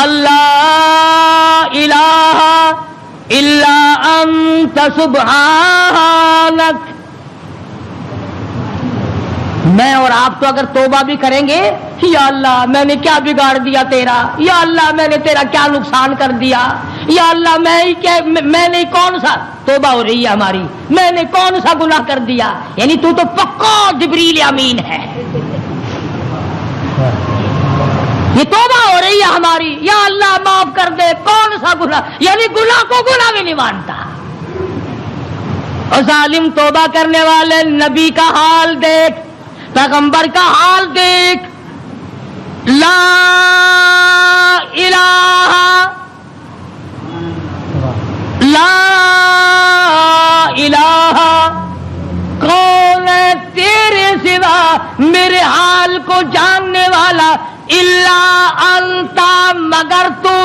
اللہ الہ الا انت سبحانک۔ میں اور آپ تو اگر توبہ بھی کریں گے، یا اللہ میں نے کیا بگاڑ دیا تیرا، یا اللہ میں نے تیرا کیا نقصان کر دیا، یا اللہ میں نے کون سا، توبہ ہو رہی ہے ہماری، میں نے کون سا گناہ کر دیا، یعنی تو پکا جبریل امین ہے، یہ توبہ ہو رہی ہے ہماری، یا اللہ معاف کر دے، کون سا گناہ، یعنی گناہ کو گناہ بھی نہیں مانتا۔ اور ظالم توبہ کرنے والے نبی کا حال دیکھ، پیغمبر کا حال دیکھ. لا الہ لا الہ، کون ہے تیرے سوا میرے حال کو جاننے والا، الا انتا، مگر تو.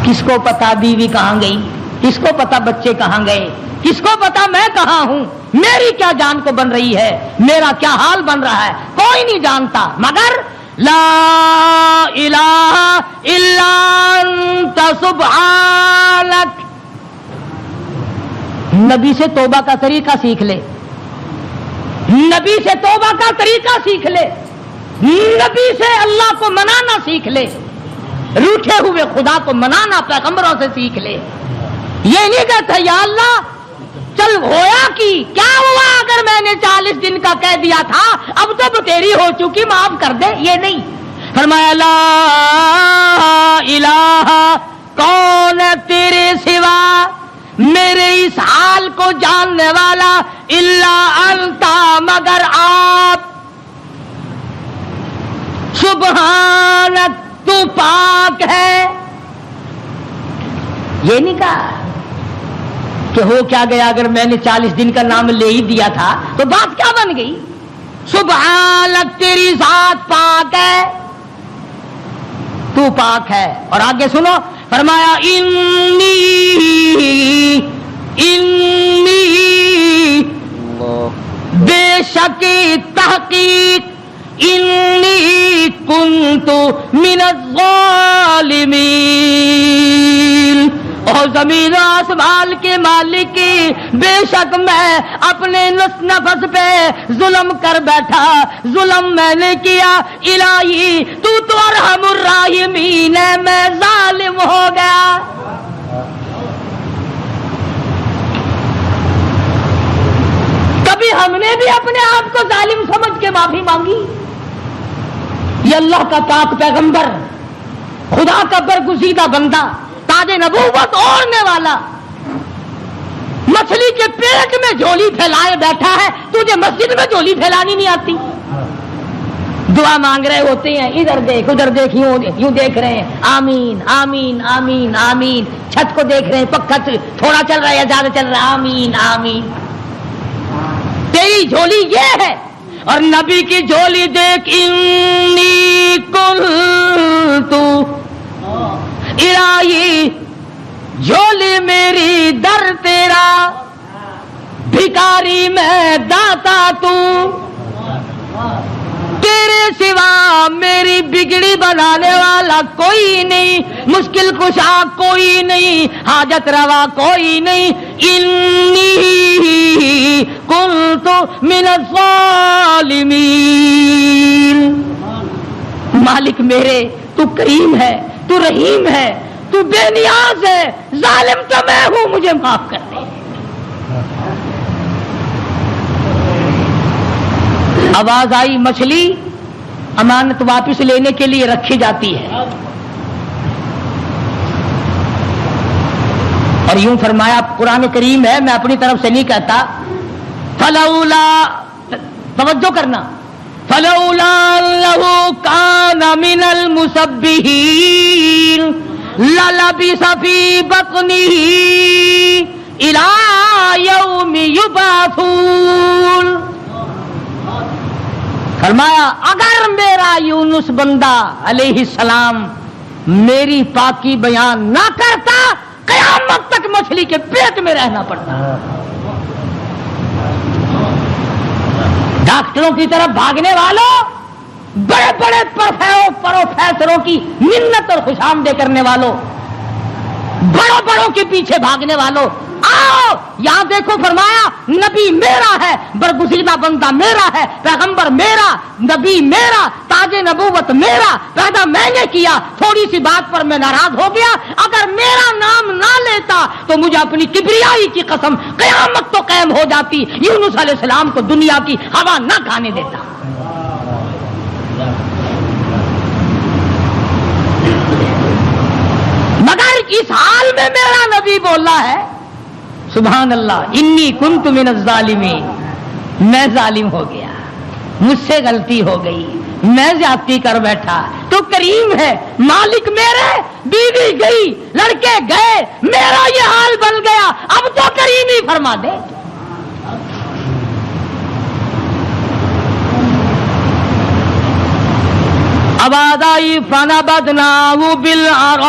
کس کو پتا بیوی کہاں گئی، کس کو پتا بچے کہاں گئے، کس کو پتا میں کہاں ہوں، میری کیا جان کو بن رہی ہے، میرا کیا حال بن رہا ہے، کوئی نہیں جانتا مگر لا الہ الا انت سبحانک. نبی سے توبہ کا طریقہ سیکھ لے، نبی سے توبہ کا طریقہ سیکھ لے، نبی سے اللہ کو منانا سیکھ لے، روٹھے ہوئے خدا کو منانا پیغمبروں سے سیکھ لے. یہ نہیں کہتا یا اللہ چل ہویا کی کیا ہوا اگر میں نے 40 دن کا کہہ دیا تھا، اب تو تیری ہو چکی معاف کر دے. یہ نہیں، فرمایا لا الہ، کون ہے تیرے سوا میرے اس حال کو جاننے والا، الا انتا، مگر آپ، سبحانک، تو پاک ہے. یہ نہیں کہا کہ ہو کیا گیا اگر میں نے 40 دن کا نام لے ہی دیا تھا تو بات کیا بن گئی. سبحانک، تیری ذات پاک ہے، تو پاک ہے. اور آگے سنو، فرمایا انی بے شک تحقیق، انی کنت من الظالمین. اور زمین و آسمان کے مالک کی، بے شک میں اپنے نفس پہ ظلم کر بیٹھا، ظلم میں نے کیا. الہی تو ارحم الراحمین ہے، میں ظالم ہو گیا. کبھی ہم نے بھی اپنے آپ کو ظالم سمجھ کے معافی مانگی؟ یہ اللہ کا پاک پیغمبر، خدا کا برگزیدہ بندہ، تاج نبوت اوڑھنے والا، مچھلی کے پیٹ میں جھولی پھیلائے بیٹھا ہے، تجھے مسجد میں جھولی پھیلانی نہیں آتی؟ دعا مانگ رہے ہوتے ہیں، ادھر دیکھ ادھر دیکھ، یوں دیکھ رہے ہیں، آمین آمین آمین آمین. چھت کو دیکھ رہے ہیں، پکا تھوڑا چل رہا ہے یا زیادہ چل رہا ہے، آمین آمین. تیری جھولی یہ ہے. اور نبی کی جھولی دیکھ، انی کنت، الہی جھولی میری در تیرا، بھکاری میں داتا تو، تیرے سوا میری بگڑی بنانے والا کوئی نہیں، مشکل کشا کوئی نہیں، حاجت روا کوئی نہیں. انی کنت من الظالمین. مالک میرے تو کریم ہے، تو رحیم ہے، تو بے نیاز ہے، ظالم تو میں ہوں، مجھے معاف کر دے. آواز آئی، مچھلی امانت واپس لینے کے لیے رکھی جاتی ہے. اور یوں فرمایا، قرآن کریم ہے، میں اپنی طرف سے نہیں کہتا. فلولا، توجہ کرنا، فلولا انه كان من المسبحين للبث في بطنه الى يوم يبعثون. فرمایا اگر میرا یونس بندہ علیہ السلام میری پاکی بیان نہ کرتا، قیامت تک مچھلی کے پیٹ میں رہنا پڑتا. ڈاکٹروں کی طرف بھاگنے والوں، بڑے بڑے پروفیسروں کی منت اور خوشامدے کرنے والوں، بڑوں بڑوں کے پیچھے بھاگنے والوں، آؤ یہاں دیکھو. فرمایا نبی میرا ہے، برگزیدہ بندہ میرا ہے، پیغمبر میرا، نبی میرا، تاج نبوت میرا، پیدا میں نے کیا. تھوڑی سی بات پر میں ناراض ہو گیا، اگر میرا نام نہ لیتا تو مجھے اپنی کبریائی کی قسم قیامت تو قائم ہو جاتی، یونس علیہ السلام کو دنیا کی ہوا نہ کھانے دیتا. مگر اس حال میں میرا نبی بھی بولا ہے سبحان اللہ انی کنت من الظالمین، میں ظالم ہو گیا، مجھ سے غلطی ہو گئی، میں زیادتی کر بیٹھا، تو کریم ہے مالک میرے، بیوی گئی، لڑکے گئے، میرا یہ حال بن گیا، اب تو کریم ہی فرما دے۔ آواز آئی فنبذناہ بالعراء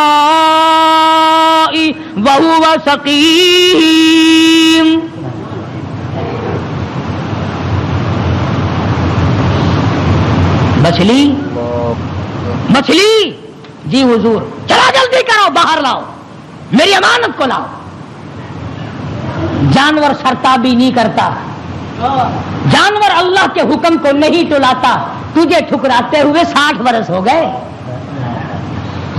وہو سقیم، مچھلی مچھلی جی حضور، چلا جلدی کرو، باہر لاؤ، میری امانت کو لاؤ۔ جانور سرتابی نہیں کرتا، جانور اللہ کے حکم کو نہیں ٹلاتا، تجھے ٹھکراتے ہوئے 60 برس ہو گئے۔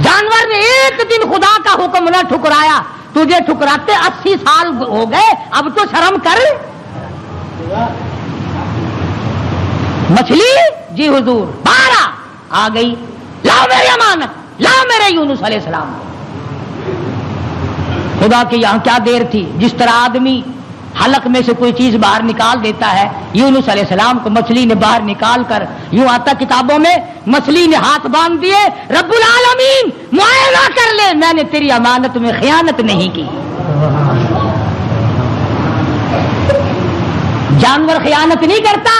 جانور نے ایک دن خدا کا حکم نہ ٹھکرایا، تجھے ٹھکراتے 80 سال ہو گئے، اب تو شرم کر۔ مچھلی جی حضور، باہر آ گئی، لاؤ میری امانت، لاؤ میرے یونس علیہ السلام۔ خدا کے یہاں کیا دیر تھی، جس طرح آدمی حلق میں سے کوئی چیز باہر نکال دیتا ہے، یونس علیہ السلام کو مچھلی نے باہر نکال کر، یوں آتا کتابوں میں، مچھلی نے ہاتھ باندھ دیے، رب العالمین معائنہ کر لے، میں نے تیری امانت میں خیانت نہیں کی۔ جانور خیانت نہیں کرتا۔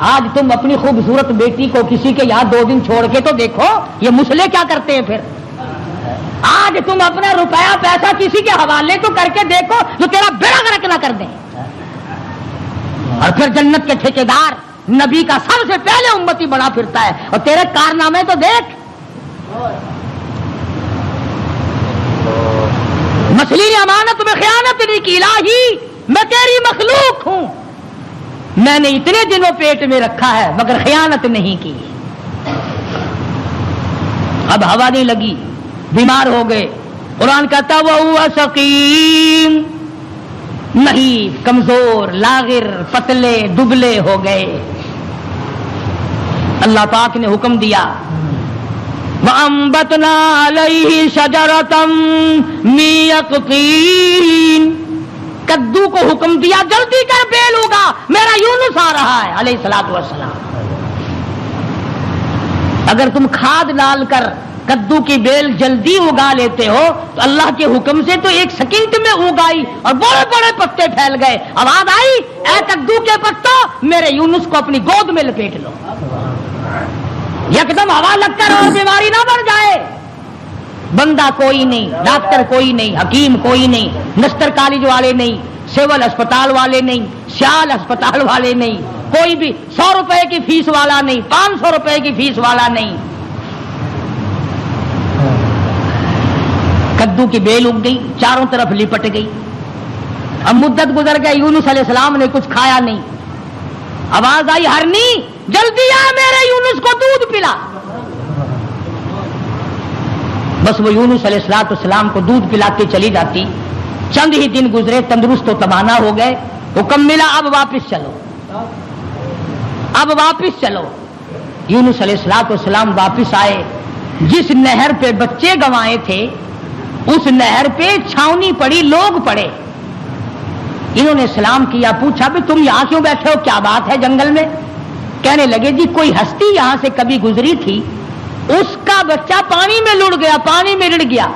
آج تم اپنی خوبصورت بیٹی کو کسی کے یہاں 2 دن چھوڑ کے تو دیکھو، یہ مسلے کیا کرتے ہیں پھر۔ آج تم اپنا روپیہ پیسہ کسی کے حوالے تو کر کے دیکھو جو تیرا بیڑا غرق نہ کر دیں۔ اور پھر جنت کے ٹھیکیدار نبی کا سب سے پہلے امتی بڑا پھرتا ہے، اور تیرے کارنامے تو دیکھ۔ مچھلی نے امانت میں خیانت نہیں کی، الہی میں تیری مخلوق ہوں، میں نے اتنے دنوں پیٹ میں رکھا ہے مگر خیانت نہیں کی۔ اب ہوا نہیں لگی، بیمار ہو گئے، قرآن کہتا وہو سقیم، نہیں کمزور، لاغر، پتلے دبلے ہو گئے۔ اللہ پاک نے حکم دیا وَأَنبَتْنَا عَلَيْهِ شَجَرَةً مِّن يَقْطِينٍ، کدو کو حکم دیا جلدی کر بیل ہوگا، میرا یونس آ رہا ہے علیہ الصلوۃ والسلام۔ اگر تم کھاد ڈال کر کدو کی بیل جلدی اگا لیتے ہو تو اللہ کے حکم سے تو 1 سیکنڈ میں اگائی اور بڑے بڑے پتے پھیل گئے۔ آواز آئی اے کدو کے پتوں، میرے یونس کو اپنی گود میں لپیٹ لو، یکدم ہوا لگ کر اور بیماری نہ بڑھ جائے۔ بندہ کوئی نہیں، ڈاکٹر کوئی نہیں، حکیم کوئی نہیں، نستر کالج والے نہیں، سول اسپتال والے نہیں، سیال اسپتال والے نہیں، کوئی بھی 100 روپے کی فیس والا نہیں، 500 روپے کی فیس والا نہیں۔ کدو کی بیل اگ گئی، چاروں طرف لپٹ گئی۔ اب مدت گزر گئی، یونس علیہ السلام نے کچھ کھایا نہیں۔ آواز آئی ہرنی جلدی آ، میرے یونس کو دودھ پلا۔ بس وہ یونس علیہ السلام کو دودھ پلاتے چلی جاتی۔ چند ہی دن گزرے، تندرست و توانا ہو گئے، حکم ملا اب واپس چلو، اب واپس چلو۔ یونس علیہ السلام واپس آئے، جس نہر پہ بچے گنوائے تھے اس نہر پہ چھاونی پڑی، لوگ پڑے۔ انہوں نے سلام کیا، پوچھا بھی تم یہاں کیوں بیٹھے ہو، کیا بات ہے جنگل میں؟ کہنے لگے جی کوئی ہستی یہاں سے کبھی گزری تھی، اس کا بچہ پانی میں لڑ گیا، پانی میں رڑ گیا،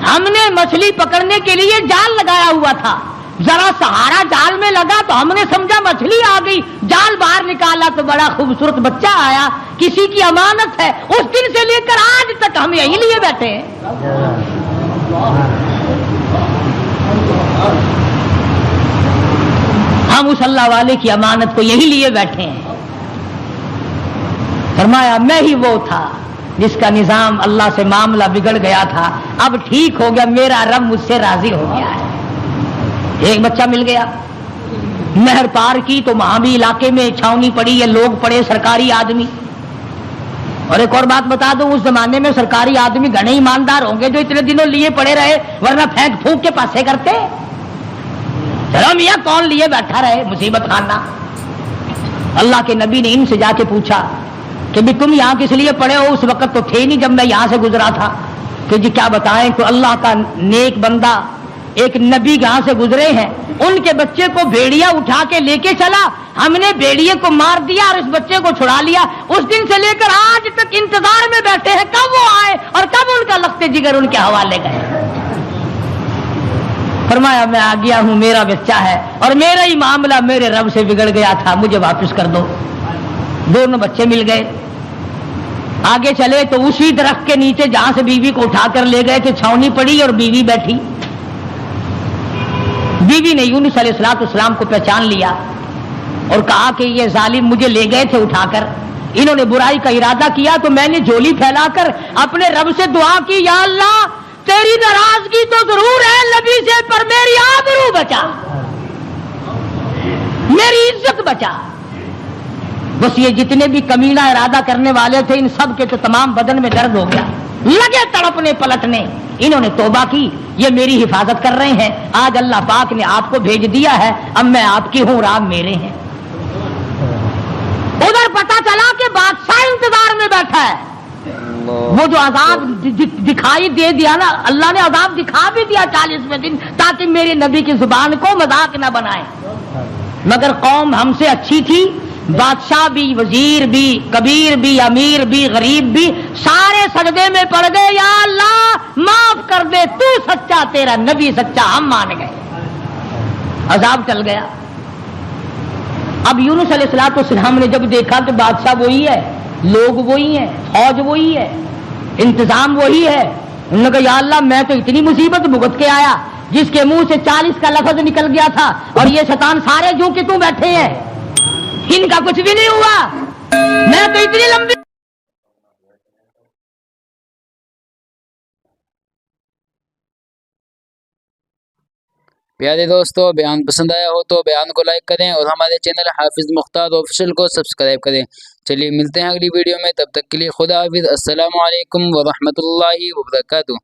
ہم نے مچھلی پکڑنے کے لیے جال لگایا ہوا تھا، ذرا سہارا جال میں لگا تو ہم نے سمجھا مچھلی آ گئی، جال باہر نکالا تو بڑا خوبصورت بچہ آیا، کسی کی امانت ہے، اس دن سے لے کر آج تک ہم یہی لیے بیٹھے ہیں۔ ہم اس اللہ والے کی امانت کو یہی لیے بیٹھے ہیں۔ فرمایا میں ہی وہ تھا جس کا نظام اللہ سے معاملہ بگڑ گیا تھا، اب ٹھیک ہو گیا، میرا رب مجھ سے راضی ہو گیا ہے۔ ایک بچہ مل گیا، نہر پار کی تو وہاں بھی علاقے میں چھاونی پڑی، یہ لوگ پڑے، سرکاری آدمی۔ اور ایک اور بات بتا دوں، اس زمانے میں سرکاری آدمی گھنے ایماندار ہوں گے جو اتنے دنوں لیے پڑے رہے، ورنہ پھینک پھونک کے پاسے کرتے۔ چلو میاں کون لیے بیٹھا رہے، مصیبت خانہ۔ اللہ کے نبی نے ان سے جا کے پوچھا کہ بھی تم یہاں کس لیے پڑے ہو، اس وقت تو تھے نہیں جب میں یہاں سے گزرا تھا۔ کہ جی کیا بتائیں کہ اللہ کا نیک بندہ ایک نبی یہاں سے گزرے ہیں، ان کے بچے کو بھیڑیا اٹھا کے لے کے چلا، ہم نے بھیڑیے کو مار دیا اور اس بچے کو چھڑا لیا، اس دن سے لے کر آج تک انتظار میں بیٹھے ہیں کب وہ آئے اور کب ان کا لخت جگر ان کے حوالے گئے۔ فرمایا میں آ گیا ہوں، میرا بچہ ہے اور میرا ہی معاملہ میرے رب سے بگڑ گیا تھا، مجھے واپس کر دو۔ دونوں بچے مل گئے، آگے چلے تو اسی درخت کے نیچے جہاں سے بیوی کو اٹھا کر لے گئے تھے چھاونی پڑی اور بیوی بیٹھی۔ بیوی نے یونس علیہ السلام کو پہچان لیا اور کہا کہ یہ ظالم مجھے لے گئے تھے اٹھا کر، انہوں نے برائی کا ارادہ کیا تو میں نے جھولی پھیلا کر اپنے رب سے دعا کی، یا اللہ تیری ناراضگی تو ضرور ہے نبی سے، پر میری آبرو بچا، میری عزت بچا۔ بس یہ جتنے بھی کمینہ ارادہ کرنے والے تھے ان سب کے تو تمام بدن میں درد ہو گیا، لگے تڑپنے پلٹنے۔ انہوں نے توبہ کی، یہ میری حفاظت کر رہے ہیں، آج اللہ پاک نے آپ کو بھیج دیا ہے، اب میں آپ کی ہوں اور آپ میرے ہیں۔ ادھر پتا چلا کہ بادشاہ انتظار میں بیٹھا ہے، وہ جو عذاب دکھائی دے دیا نا، اللہ نے عذاب دکھا بھی دیا 40ویں دن تاکہ میرے نبی کی زبان کو مذاق نہ بنائے، مگر قوم ہم سے اچھی تھی، بادشاہ بھی، وزیر بھی، کبیر بھی، امیر بھی، غریب بھی، سارے سجدے میں پڑ گئے، یا اللہ معاف کر دے، تو سچا، تیرا نبی سچا، ہم مان گئے۔ عذاب چل گیا۔ اب یونس علیہ السلام نے جب دیکھا کہ بادشاہ وہی ہے، لوگ وہی ہیں، فوج وہی ہے، انتظام وہی ہے، انہوں نے کہا یا اللہ میں تو اتنی مصیبت بھگت کے آیا، جس کے منہ سے 40 کا لفظ نکل گیا تھا اور یہ شیطان سارے جو کہ تو بیٹھے ہیں، ان کا کچھ بھی نہیں ہوا، میں تو اتنی لمبی۔ پیارے دوستو بیان پسند آیا ہو تو بیان کو لائک کریں اور ہمارے چینل حافظ مختار آفیشیل کو سبسکرائب کریں۔ چلیے ملتے ہیں اگلی ویڈیو میں، تب تک کے لیے خدا حافظ، السلام علیکم ورحمۃ اللہ وبرکاتہ۔